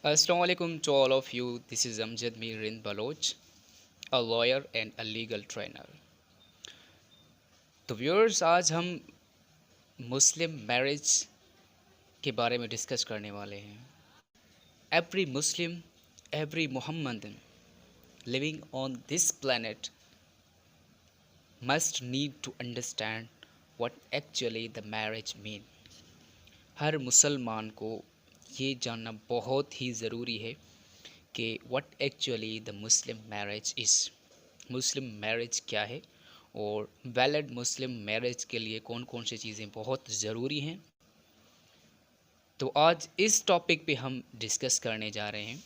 Assalamualaikum to all of you. This is Amjad Mirin Baloch, a lawyer and a legal trainer. तो viewers आज हम मुस्लिम marriage के बारे में डिस्कस करने वाले हैं. Every Muslim, every Muhammadan living on this planet must need to understand what actually the marriage mean. हर मुसलमान को ये जानना बहुत ही ज़रूरी है कि what actually the Muslim marriage is. Muslim marriage क्या है और वैलिड मुस्लिम मैरिज के लिए कौन कौन सी चीज़ें बहुत ज़रूरी हैं. तो आज इस टॉपिक पे हम डिस्कस करने जा रहे हैं.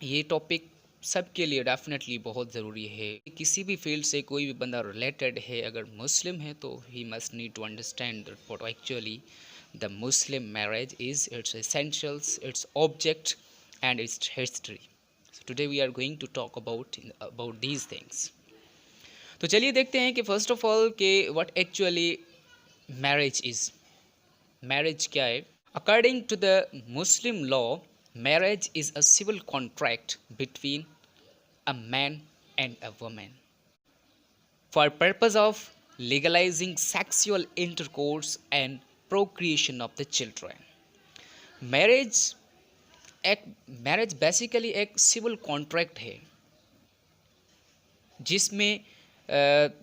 ये टॉपिक सबके लिए डेफिनेटली बहुत ज़रूरी है. किसी भी फील्ड से कोई भी बंदा रिलेटेड है, अगर मुस्लिम है तो he must need to understand what actually the Muslim marriage is, its essentials, its object and its history. So today we are going to talk about these things. तो चलिए देखते हैं कि फर्स्ट ऑफ ऑल कि what actually marriage is. Marriage क्या है? According to the Muslim law, marriage is a civil contract between a man and a woman for purpose of legalizing sexual intercourse and procreation of the children. Marriage basically एक civil contract है जिसमें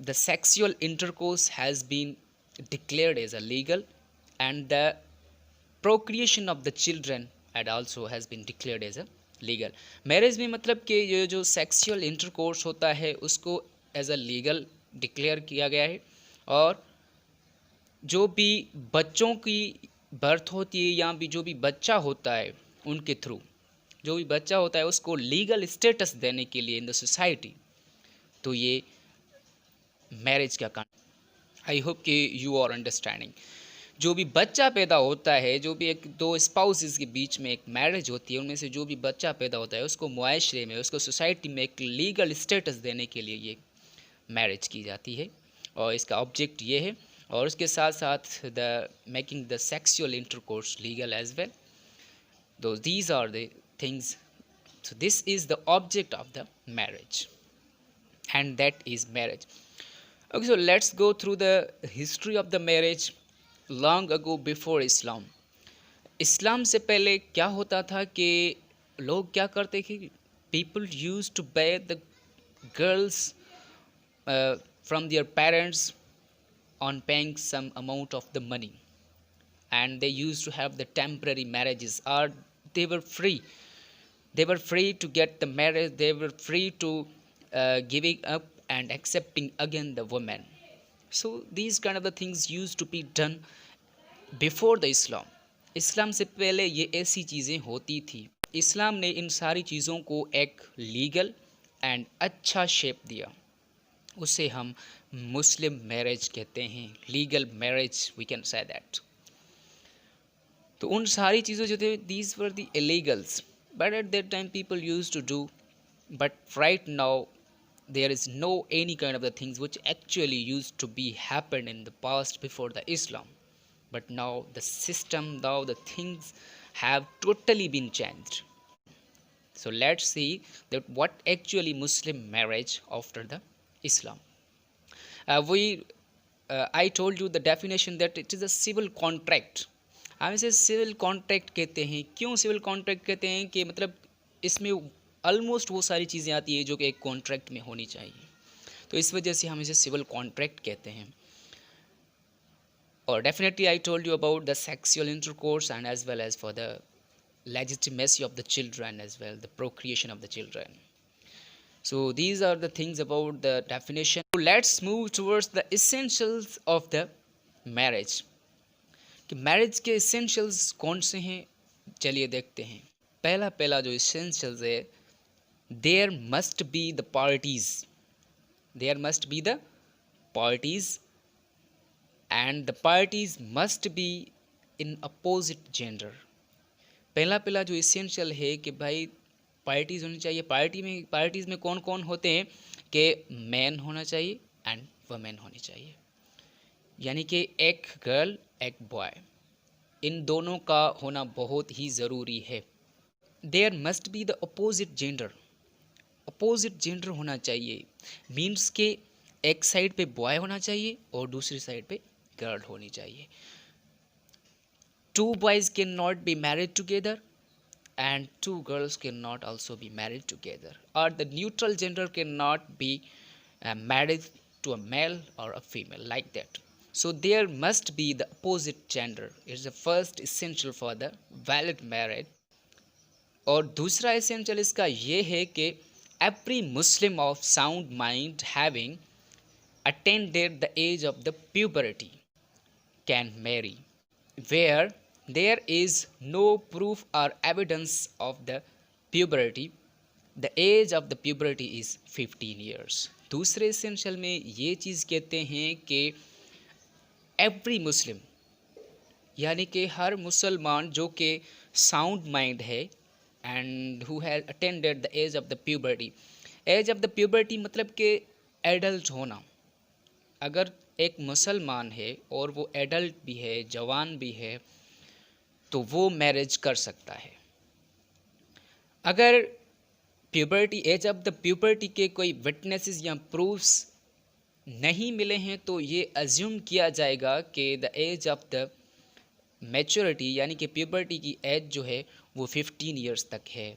the sexual intercourse has been declared as illegal and the procreation of the children had also has been declared as a legal. Marriage में मतलब कि ये जो sexual intercourse होता है उसको एज अ लीगल डिक्लेयर किया गया है, और जो भी बच्चों की बर्थ होती है या भी जो भी बच्चा होता है उनके थ्रू जो भी बच्चा होता है उसको लीगल स्टेटस देने के लिए इन द सोसाइटी, तो ये मैरिज का काम. आई होप कि यू आर अंडरस्टैंडिंग. जो भी बच्चा पैदा होता है, जो भी एक दो स्पाउसेस के बीच में एक मैरिज होती है, उनमें से जो भी बच्चा पैदा होता है उसको मुआशरे में, उसको सोसाइटी में एक लीगल स्टेटस देने के लिए ये मैरिज की जाती है, और इसका ऑब्जेक्ट ये है. और उसके साथ साथ the making the sexual intercourse legal as well. Two these are the things. So this is the object of the marriage, and that is marriage. Okay, so let's go through the history of the marriage. Long ago before Islam, इस्लाम से पहले क्या होता था कि लोग क्या करते थे? People use to buy the girls from their parents on paying some amount of the money, and they used to have the temporary marriages, or they were free. They were free to get the marriage. They were free to giving up and accepting again the woman. So these kind of the things used to be done before the Islam. इस्लाम से पहले ये ऐसी चीज़ें होती थी. इस्लाम ने इन सारी चीज़ों को एक लीगल एंड अच्छा शेप दिया. उसे हम मुस्लिम मैरिज कहते हैं, legal marriage we can say that. तो उन सारी चीज़ों जो थे, these were the illegals, but at that time people used to do. But right now there is no any kind of the things which actually used to be happened in the past before the Islam. But now the system, now the things have totally been changed. So let's see that what actually Muslim marriage after the Islam. I told you the definition that it is a civil contract. हम इसे civil contract कहते हैं. क्यों civil contract कहते हैं? कि मतलब इसमें ऑलमोस्ट वो सारी चीज़ें आती है जो कि एक कॉन्ट्रैक्ट में होनी चाहिए, तो इस वजह से हम इसे सिविल कॉन्ट्रैक्ट कहते हैं. और definitely I told you about the sexual intercourse and as well as for the legitimacy of the children as well, the procreation of the children. So these are the things about the definition. So let's move towards the essentials of the marriage. कि marriage के essentials कौन से हैं, चलिए देखते हैं. पहला जो इसेंशियल्स है, there must be the parties. There must be the parties and the parties must be in opposite gender. पहला जो इसेंशियल है कि भाई पार्टीज होनी चाहिए. पार्टीज में कौन कौन होते हैं? कि मैन होना चाहिए एंड वुमेन होनी चाहिए, यानी कि एक गर्ल एक बॉय, इन दोनों का होना बहुत ही ज़रूरी है. There must be the opposite gender होना चाहिए, मीन्स के एक साइड पे बॉय होना चाहिए और दूसरी साइड पे गर्ल होनी चाहिए. Two boys cannot be married together and two girls cannot also be married together, or the neutral gender cannot be married to a male or a female, like that. So there must be the opposite gender. It's the first essential for the valid marriage. और दूसरा essential इसका ये है कि every Muslim of sound mind having attained the age of the puberty can marry, where there is no proof or evidence of the puberty. The age of the puberty is 15 years. दूसरे essential में ये चीज़ कहते हैं कि every Muslim, यानी कि हर मुसलमान जो कि साउंड माइंड है and who has attended the age of the puberty. Age of the puberty मतलब कि एडल्ट होना. अगर एक मुसलमान है और वो एडल्ट भी है, जवान भी है, तो वो मैरिज कर सकता है. अगर puberty, age of the puberty के कोई विटनेसेस या प्रूफ्स नहीं मिले हैं तो ये अज्यूम किया जाएगा कि the age of the maturity यानी कि प्यूबर्टी की एज जो है वो 15 इयर्स तक है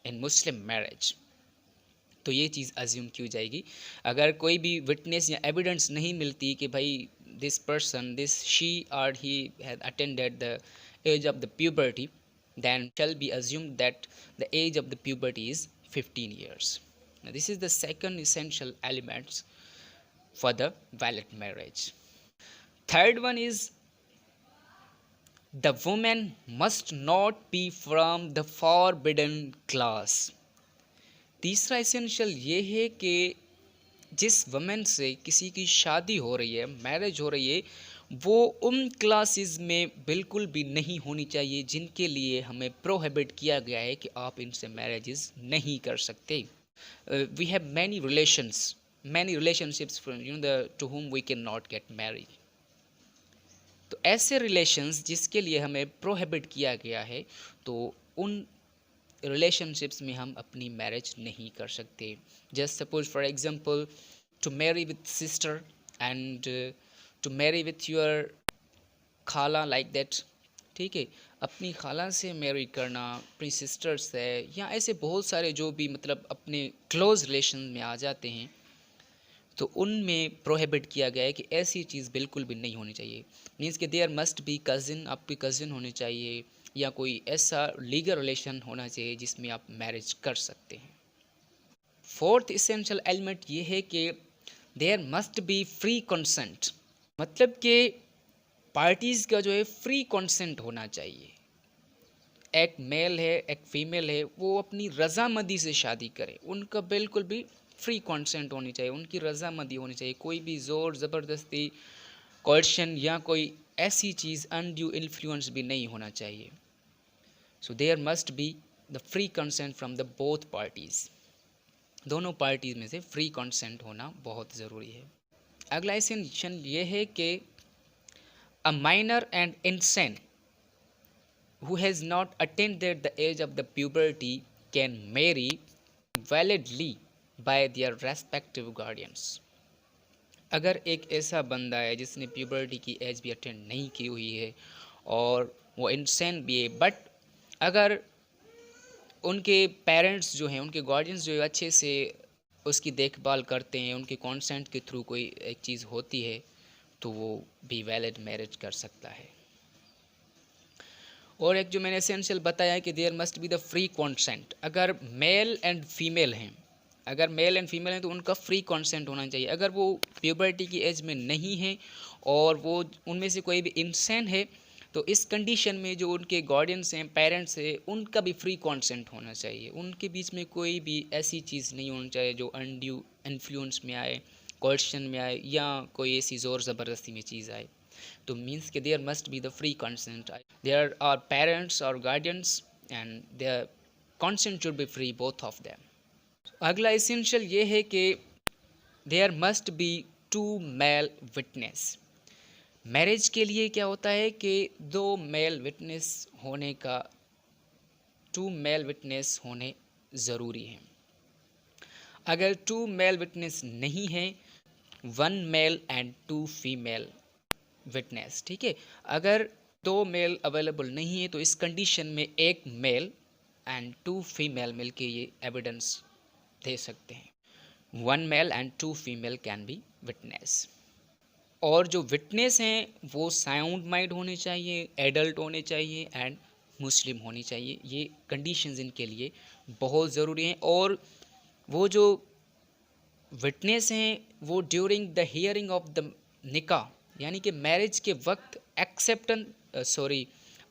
इन मुस्लिम मैरिज. तो ये चीज़ अज्यूम की जाएगी. अगर कोई भी विटनेस या एविडेंस नहीं मिलती कि भाई दिस पर्सन, दिस शी और he has attended the age of the puberty, then shall be assumed that the age of the puberty is 15 years. Now this is the second essential elements for the valid marriage. Third one is the woman must not be from the forbidden class. तीसरा essential ये है कि जिस women से किसी की शादी हो रही है, मैरिज हो रही है, वो उन क्लासेस में बिल्कुल भी नहीं होनी चाहिए जिनके लिए हमें प्रोहिबिट किया गया है कि आप इनसे मैरिजेस नहीं कर सकते. We have many relationships to whom we can not get married. तो ऐसे रिलेशंस जिसके लिए हमें प्रोहिबिट किया गया है, तो उन रिलेशनशिप्स में हम अपनी मैरिज नहीं कर सकते. Just suppose for example to marry with sister and to marry with your खाला, लाइक दैट. ठीक है, अपनी खाला से मैरी करना, अपनी सिस्टर से, या ऐसे बहुत सारे जो भी मतलब अपने क्लोज रिलेशन में आ जाते हैं, तो उनमें प्रोहिबिट किया गया है कि ऐसी चीज़ बिल्कुल भी नहीं होनी चाहिए. मीन्स कि देयर मस्ट बी कज़िन, आपकी कज़िन होनी चाहिए या कोई ऐसा लीगल रिलेशन होना चाहिए जिसमें आप मैरिज कर सकते हैं. फोर्थ इसेंशियल एलिमेंट ये है कि there must be free consent. मतलब कि पार्टीज़ का जो है फ्री कंसेंट होना चाहिए. एक मेल है, एक फीमेल है, वो अपनी रज़ामंदी से शादी करे, उनका बिल्कुल भी फ्री कंसेंट होनी चाहिए, उनकी रज़ामंदी होनी चाहिए. कोई भी ज़ोर ज़बरदस्ती, कोर्शन या कोई ऐसी चीज़ अनड्यू इन्फ्लुएंस भी नहीं होना चाहिए. So there must be the free consent from the both parties. दोनों पार्टीज़ में से फ्री कंसेंट होना बहुत ज़रूरी है. अगला एसेंशन ये है कि a minor and insane who has not attained the age of the puberty can marry validly by their respective guardians. अगर एक ऐसा बंदा है जिसने प्यूबर्टी की एज भी अटेंड नहीं की हुई है और वो इंसेन भी है, बट अगर उनके पेरेंट्स जो हैं, उनके गार्डियंस जो है अच्छे से उसकी देखभाल करते हैं, उनके कॉन्सेंट के थ्रू कोई एक चीज़ होती है, तो वो भी वैलिड मैरिज कर सकता है. और एक जो मैंने एसेंशियल बताया है कि there must be the free consent. अगर मेल एंड फीमेल हैं तो उनका फ्री कॉन्सेंट होना चाहिए. अगर वो प्यूबर्टी की एज में नहीं है और वो उनमें से कोई भी इंसान है, तो इस कंडीशन में जो उनके गार्डियंस हैं, पेरेंट्स हैं, उनका भी फ्री कॉन्सेंट होना चाहिए. उनके बीच में कोई भी ऐसी चीज़ नहीं होनी चाहिए जो अनड्यू इन्फ्लुएंस में आए, कोर्शन में आए, या कोई ऐसी ज़ोर ज़बरदस्ती में चीज़ आए. तो मीन्स कि there must be the free consent. There are parents और guardians and their consent should be free, both of them. अगला एसेंशियल ये है कि there must be 2 male witness. Marriage के लिए क्या होता है कि 2 मेल विटनेस होने का 2 मेल विटनेस होने ज़रूरी हैं। अगर 2 मेल विटनेस नहीं है, 1 मेल एंड 2 फीमेल विटनेस, ठीक है। अगर 2 मेल अवेलेबल नहीं है तो इस कंडीशन में 1 मेल एंड 2 फीमेल मिलके ये एविडेंस दे सकते हैं। 1 male and 2 female can be witness. और जो विटनेस हैं वो साउंड माइंड होने चाहिए, एडल्ट होने चाहिए एंड मुस्लिम होनी चाहिए। ये कंडीशंस इनके लिए बहुत ज़रूरी हैं। और वो जो विटनेस हैं वो during the hearing of the निकाह, यानी कि मैरिज के वक्त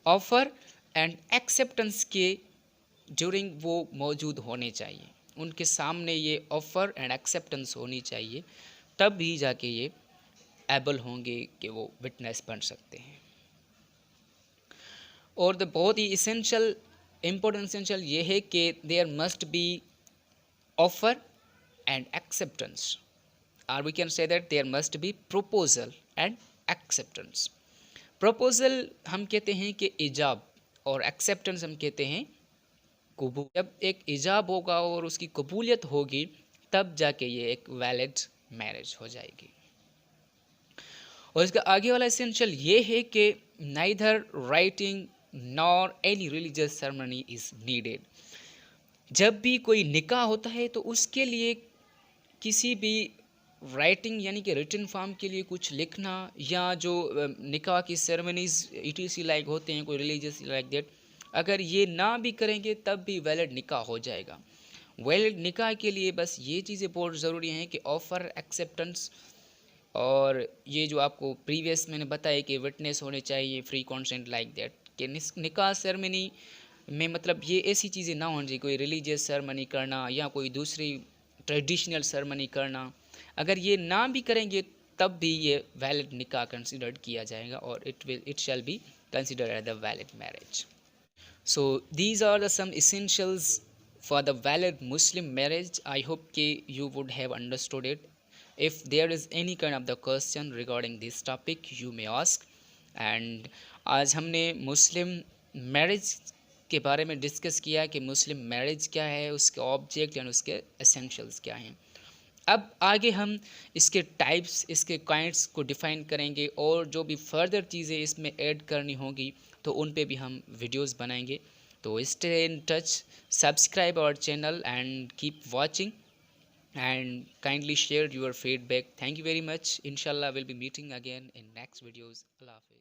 ऑफर एंड एक्सेप्टेंस के ड्यूरिंग वो मौजूद होने चाहिए। उनके सामने ये ऑफ़र एंड एक्सेप्टेंस होनी चाहिए, तब भी जाके ये एबल होंगे कि वो विटनेस बन सकते हैं। और द बहुत ही इसेंशियल इम्पोर्टेंट इसेंशियल ये है कि there must be offer and acceptance, or we can say that there must be proposal and acceptance. proposal हम कहते हैं कि इजाब, और acceptance हम कहते हैं कबूल। जब एक इजाब होगा और उसकी कबूलियत होगी तब जाके ये एक वैलिड मैरिज हो जाएगी। और इसका आगे वाला एसेंशियल ये है कि neither writing nor any religious ceremony is needed. जब भी कोई निकाह होता है तो उसके लिए किसी भी राइटिंग यानी कि रिटन फॉर्म के लिए कुछ लिखना, या जो निकाह की सेरेमनीज ईटीसी लाइक होते हैं, कोई रिलीजियस लाइक दैट, अगर ये ना भी करेंगे तब भी वैलिड निकाह हो जाएगा। वैलिड निकाह के लिए बस ये चीज़ें बहुत ज़रूरी हैं कि ऑफ़र, एक्सेप्टेंस, और ये जो आपको प्रीवियस मैंने बताया कि विटनेस होने चाहिए, फ्री कॉन्सेंट लाइक दैट। कि निकाह सेरेमनी में मतलब ये ऐसी चीज़ें ना होनी चाहिए, कोई रिलीजियस सेरेमनी करना या कोई दूसरी ट्रेडिशनल सेरेमनी करना। अगर ये ना भी करेंगे तब भी ये वैलिड निकाह कंसिडर्ड किया जाएगा और it shall be considered as the valid marriage. So these are the some essentials for the valid Muslim marriage. I hope कि you would have understood it. If there is any kind of the question regarding this topic, you may ask. And आज हमने मुस्लिम marriage के बारे में discuss किया कि मुस्लिम marriage क्या है, उसके ऑब्जेक्ट यानी उसके एसेंशियल्स क्या हैं। अब आगे हम इसके टाइप्स, इसके काइंड्स को डिफ़ाइन करेंगे और जो भी फर्दर चीज़ें इसमें ऐड करनी होगी तो उन पे भी हम वीडियोस बनाएंगे। तो stay in touch, subscribe our channel and keep watching and kindly share your feedback. Thank you very much. Inshallah we'll be meeting again in next videos. Allah Hafiz.